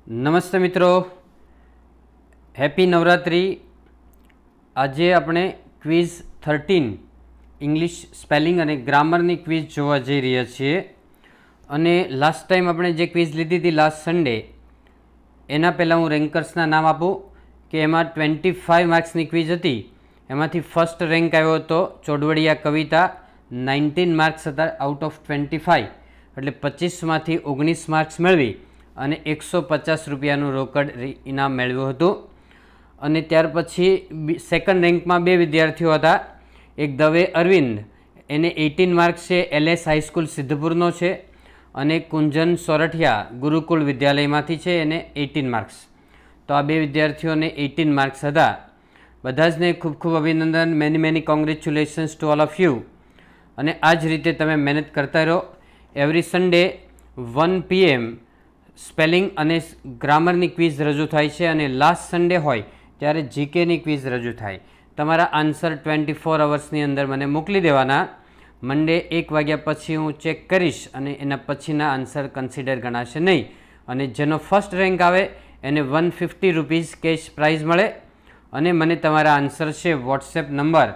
નમસ્તે મિત્રો, હેપી નવરાત્રિ। આજે આપણે ક્વિઝ 13 ઇંગ્લિશ સ્પેલિંગ અને ગ્રામરની ક્વિઝ જોવા જઈ રહ્યા છીએ। અને લાસ્ટ ટાઈમ આપણે જે ક્વિઝ લીધી હતી લાસ્ટ સન્ડે, એના પહેલાં હું રેન્કર્સના નામ આપું કે એમાં 25 માર્ક્સની ક્વિઝ હતી। એમાંથી ફર્સ્ટ રેન્ક આવ્યો હતો ચોડવડિયા કવિતા, 19 માર્ક્સ હતા આઉટ ઓફ 25, એટલે 25માંથી 19 માર્ક્સ મેળવી અને 150 રૂપિયાનું રોકડ ઇનામ મેળવ્યું હતું। અને ત્યાર પછી સેકન્ડ રેન્કમાં બે વિદ્યાર્થીઓ હતા, એક દવે અરવિંદ, એને 18 માર્ક્સ છે, LS હાઈસ્કૂલ સિદ્ધપુરનો છે, અને કુંજન સોરઠિયા ગુરુકુળ વિદ્યાલયમાંથી છે, એને 18 માર્ક્સ। તો આ બે વિદ્યાર્થીઓને 18 માર્ક્સ હતા। બધા જને ખૂબ ખૂબ અભિનંદન, many congratulations to all of you. અને આ જ રીતે તમે મહેનત કરતા રહો। એવરી સન્ડે 1 PM સ્પેલિંગ અને ગ્રામરની ક્વિઝ રજૂ થાય છે, અને લાસ્ટ સન્ડે હોય ત્યારે જીકેની ક્વિઝ રજૂ થાય। તમારા આન્સર 24 અવર્સની અંદર મને મોકલી દેવાના। મંડે 1 વાગ્યા પછી હું ચેક કરીશ અને એના પછીના આન્સર કન્સિડર ગણાશે નહીં। અને જેનો ફર્સ્ટ રેન્ક આવે એને 150 રૂપીઝ કેશ પ્રાઇઝ મળે। અને મને તમારા આન્સર છે વોટ્સએપ નંબર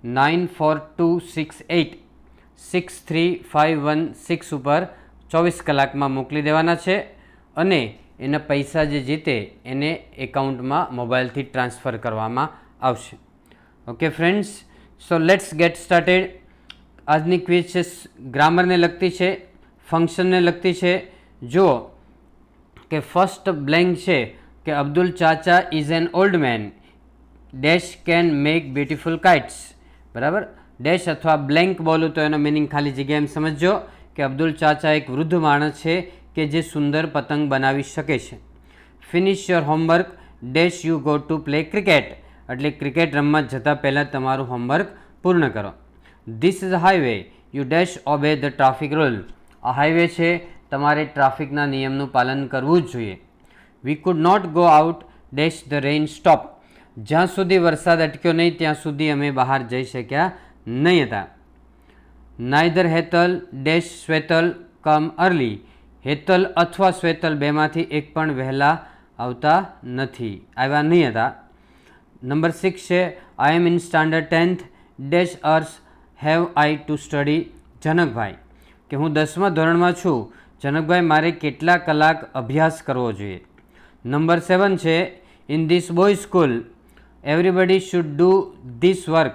9426863516 ઉપર 24 કલાકમાં મોકલી દેવાના છે, અને એના પૈસા જે જીતે એને એકાઉન્ટમાં મોબાઈલથી ટ્રાન્સફર કરવામાં આવશે। Okay friends, so let's gate started. આજની ક્વિઝ છે ગ્રામરને લગતી છે, ફંક્શનને લગતી છે। જુઓ કે ફર્સ્ટ બ્લેન્ક છે કે અબ્દુલ ચાચા is an old man dash can make beautiful kites, બરાબર। ડેશ અથવા બ્લેન્ક બોલું તો એનો મિનિંગ ખાલી જગ્યા એમ સમજજો કે અબ્દુલ ચાચા એક વૃદ્ધ માણસ છે કે જે સુંદર પતંગ બનાવી શકે છે। Finish your homework dash you go to play cricket, એટલે ક્રિકેટ રમવા જતાં પહેલાં તમારું હોમવર્ક પૂર્ણ કરો। This is a highway you dash obey the traffic rule, આ હાઈવે છે, તમારે ટ્રાફિકના નિયમનું પાલન કરવું જ જોઈએ। We could not go out dash the rain stop, જ્યાં સુધી વરસાદ અટક્યો નહીં ત્યાં સુધી અમે બહાર જઈ શક્યા નહીં હતા। નાઇધર હેતલ ડેશ શ્વેતલ કમ અર્લી, હેતલ અથવા શ્વેતલ બેમાંથી એક પણ વહેલા આવતા નથી, આવ્યા નહીં હતા। નંબર 6 છે I am in standard 10th dash hours have I to study, Janakbhai કે હું 10મા ધોરણમાં છું, જનકભાઈ મારે કેટલા કલાક અભ્યાસ કરવો જોઈએ। નંબર 7 છે in this boy school everybody should do this work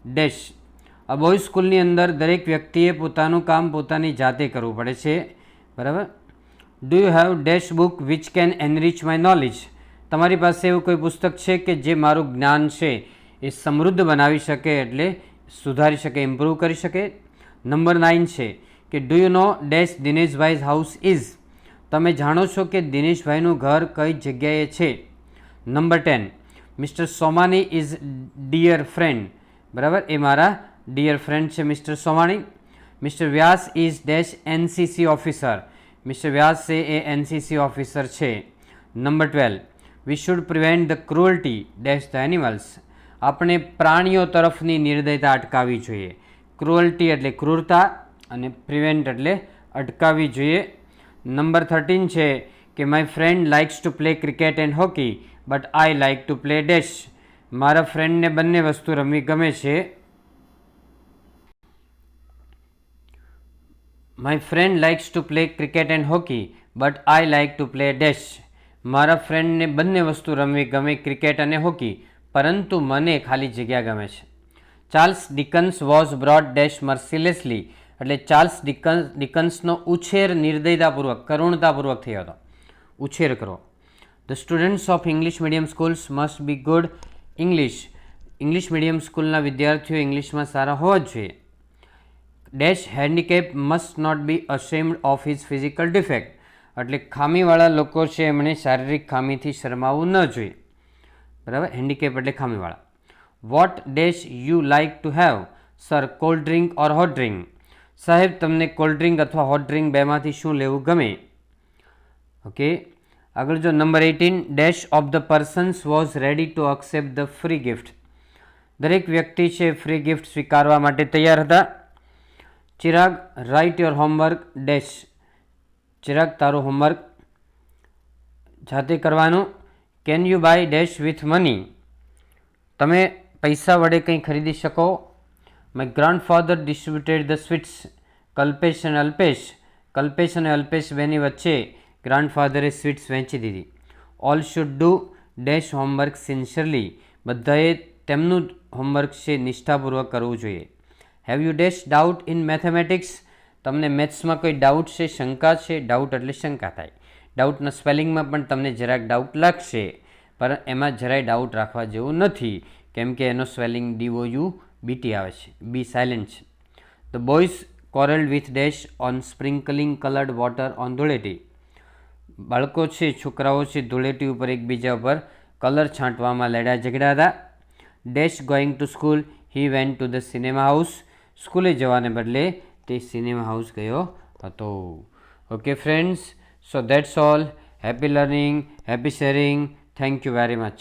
dash, આ બોય સ્કૂલની અંદર દરેક વ્યક્તિએ પોતાનું કામ પોતાની જાતે કરવું પડે છે, બરાબર। Do you have dash book which can એનરીચ my knowledge, તમારી પાસે એવું કોઈ પુસ્તક છે કે જે મારું જ્ઞાન છે એ સમૃદ્ધ બનાવી શકે, એટલે સુધારી શકે, ઇમ્પ્રૂવ કરી શકે। નંબર 9 છે કે do you know dash Dineshbhai house is, તમે જાણો છો કે દિનેશભાઈનું ઘર કઈ જગ્યાએ છે। Number 10 mister Somani is dear friend, બરાબર, એ મારા ડિયર ફ્રેન્ડ છે mister Somani. Mister Vyas is dash NCC officer, mister Vyas છે એ એનસીસી ઓફિસર છે। Number 12 we should prevent the cruelty dash the animals, આપણે પ્રાણીઓ તરફની નિર્દયતા અટકાવવી જોઈએ। ક્રુઅલ્ટી એટલે ક્રૂરતા અને પ્રિવેન્ટ એટલે અટકાવવી જોઈએ। નંબર 13 છે કે my friend likes to play cricket and hockey but I like to play dash, મારા ફ્રેન્ડને બંને વસ્તુ રમવી ગમે છે। My friend likes to play cricket and hockey but I like to play dash, મારા ફ્રેન્ડને બંને વસ્તુ રમવી ગમે, ક્રિકેટ અને હોકી, પરંતુ મને ખાલી જગ્યા ગમે છે। ચાર્લ્સ ડિકન્સ વોઝ બ્રોટ ડેશ મર્સિલેસલી, એટલે ચાર્લ્સ ડિકન્સનો ઉછેર નિર્દયતાપૂર્વક, કરુણતાપૂર્વક થયો હતો, ઉછેર કરો। The students of English medium schools must be good English, English medium સ્કૂલના વિદ્યાર્થીઓ ઇંગ્લિશમાં સારા હોવા જ જોઈએ। Dash handicap must not be ashamed of his physical defect, એટલે ખામીવાળા લોકો છે એમણે શારીરિક ખામીથી શરમાવવું ન જોઈએ, બરાબર, હેન્ડીકેપ એટલે ખામીવાળા। What dash you like to have sir cold drink or hot drink, સાહેબ તમને કોલ્ડ ડ્રિંક અથવા હોટ ડ્રિંક બેમાંથી શું લેવું ગમે। ઓકે, આગળ જો number 18 dash of the persons was ready to accept the free gift, દરેક વ્યક્તિ છે ફ્રી ગિફ્ટ સ્વીકારવા માટે તૈયાર હતા। Chirag write your homework dash, Chirag તારું હોમવર્ક જાતે કરવાનું. Can you buy dash with money? તમે પૈસા વડે કંઈ ખરીદી શકો. My grandfather distributed the sweets. Kalpesh અને અલ્પેશ. કલ્પેશ અને અલ્પેશ બેની વચ્ચે ગ્રાન્ડફાધરે સ્વીટ્સ વહેંચી દીધી. All should do dash homework sincerely. બધાએ તેમનું હોમવર્ક છે નિષ્ઠાપૂર્વક કરવું જોઈએ. Have you dash doubt in mathematics? તમને મેથ્સમાં કોઈ ડાઉટ છે, શંકા છે? ડાઉટ એટલે શંકા થાય. ડાઉટના સ્પેલિંગમાં પણ તમને જરાક ડાઉટ લાગશે, પણ એમાં જરાય ડાઉટ રાખવા જેવું નથી, કેમ કે એનો સ્પેલિંગ DOUBT આવે છે. બી સાયલેન્ટ છે. The boys quarreled with dash on sprinkling colored water on Dhuleti. બાળકો છે, છોકરાઓ છે, ધૂળેટી ઉપર એકબીજા ઉપર કલર છાંટવામાં લડ્યા ઝઘડ્યા હતા. Dash going to school he went to the cinema house. સ્કૂલે જવાને બદલે તે સિનેમા હાઉસ ગયો હતો. Okay friends, so that's all. Happy learning, happy sharing. Thank you very much.